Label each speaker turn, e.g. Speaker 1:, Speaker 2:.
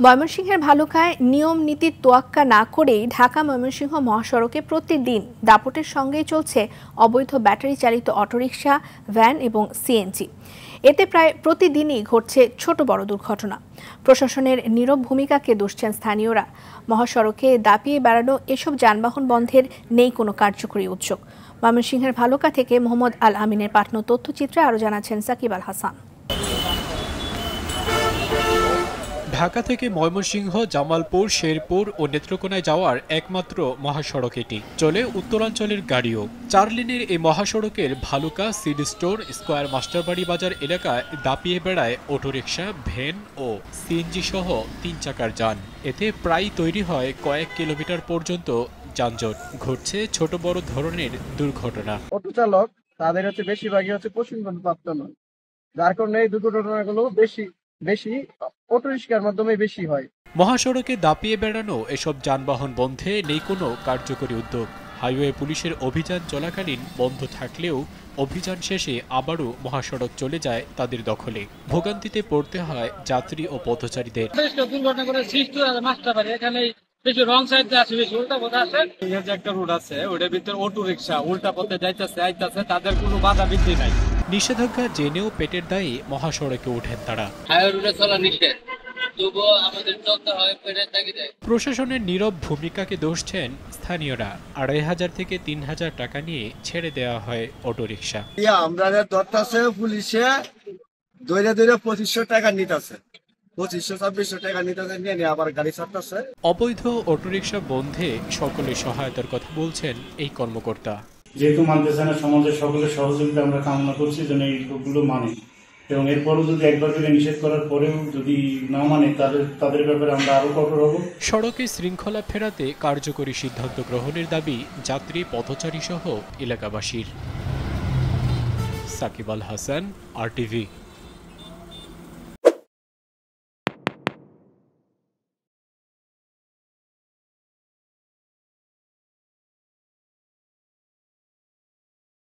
Speaker 1: ময়মনসিংহের ভালুকায় নিয়ম নীতির তোয়াক্কা না করেই ঢাকা ময়মনসিংহ মহাসড়কে প্রতিদিন দাপটের সঙ্গেই চলছে অবৈধ ব্যাটারি চালিত অটোরিকশা, ভ্যান এবং সিএনজি। এতে প্রায় প্রতিদিনই ঘটছে ছোট বড় দুর্ঘটনা। প্রশাসনের নীরব ভূমিকাকে দুষছেন স্থানীয়রা। মহাসড়কে দাপিয়ে বেড়ানো এসব যানবাহন বন্ধের নেই কোনো কার্যকরী উদ্যোগ। ময়মনসিংহের ভালুকা থেকে মোহাম্মদ আল আমিনের পাঠানো তথ্যচিত্রে আরও জানাচ্ছেন সাকিব আল হাসান।
Speaker 2: ঢাকা থেকে ময়মনসিংহ, জামালপুর, শেরপুর ও নেত্রকোনায় যাওয়ার একমাত্র মহাসড়ক এটি। চলে উত্তরাঞ্চলের গাড়িও। 4 লেনের এই মহাসড়কের ভালুকা, সিড স্টোর, স্কয়ার, মাস্টারবাড়ি বাজার এলাকায় দাপিয়ে বেড়ায় অটোরিকশা, ভ্যান ও সিএনজি সহ 3 চাকার যান। এতে প্রায় তৈরি হয় কয়েক কিলোমিটার পর্যন্ত যানজট। ঘটছে ছোট বড় ধরনের দুর্ঘটনা।
Speaker 3: অটো চালক তাদের বেশিরভাগই প্রশিক্ষণপ্রাপ্ত নয়, যার কারণে এই দুর্ঘটনাগুলো বেশি অটোরিকশার মাধ্যমে বেশি হয়।
Speaker 2: মহাসড়কে দাপিয়ে বেড়ানো এসব যানবাহন বন্ধে নেই কোনো কার্যকরী উদ্যোগ। হাইওয়ে পুলিশের অভিযান চলাকালীন বন্ধ থাকলেও অভিযান শেষে আবারও মহাসড়ক চলে যায় তাদের দখলে। ভোগান্তিতে পড়তে হয় যাত্রী ও পথচারীদের।
Speaker 4: রং সাইড আছে, বেশি উল্টা পথে আছে। একটা রোড আছে, ওটার ভিতর অটো রিকশা উল্টা পথে যাইতেছে আইতাছে, তাদের কোনো বাধা বিধি নাই।
Speaker 2: নিষেধাজ্ঞা জেনেও পেটের দায়ে মহাসড়কে ওঠেন তারা।
Speaker 4: হাইওয়ে রোডে চলা নিষেধ, তবুও আমাদের চলতে হয় পেটের তাগিদে।
Speaker 2: প্রশাসনের নীরব ভূমিকাকে দোষছেন স্থানীয়রা। 2,500 থেকে 3,000 টাকা নিয়ে ছেড়ে দেওয়া হয় অটোরিকশা।
Speaker 3: আমরা ধরতেছে পুলিশে দৈরে 2500 টাকা নিতেছে, 2500-2600 টাকা নিতেছে, নিয়ে আবার গাড়ি ছাড়তেছে।
Speaker 2: অবৈধ অটোরিকশা বন্ধে সকলের সহায়তার কথা বলছেন এই কর্মকর্তা।
Speaker 5: যেহেতু মানতেছে না, সমাজের সকলের সহযোগিতা আমরা কামনা করছি যেন এইগুলো মানে, এবং এরপরও যদি একবার করে নিষেধ করার পরেও যদি না মানে তাদের ব্যাপারে আমরা আরো কঠোর হব।
Speaker 2: সড়কে শৃঙ্খলা ফেরাতে কার্যকরী সিদ্ধান্ত গ্রহণের দাবি যাত্রী, পথচারী সহ এলাকাবাসীর। সাকিব আল হাসান, RTV।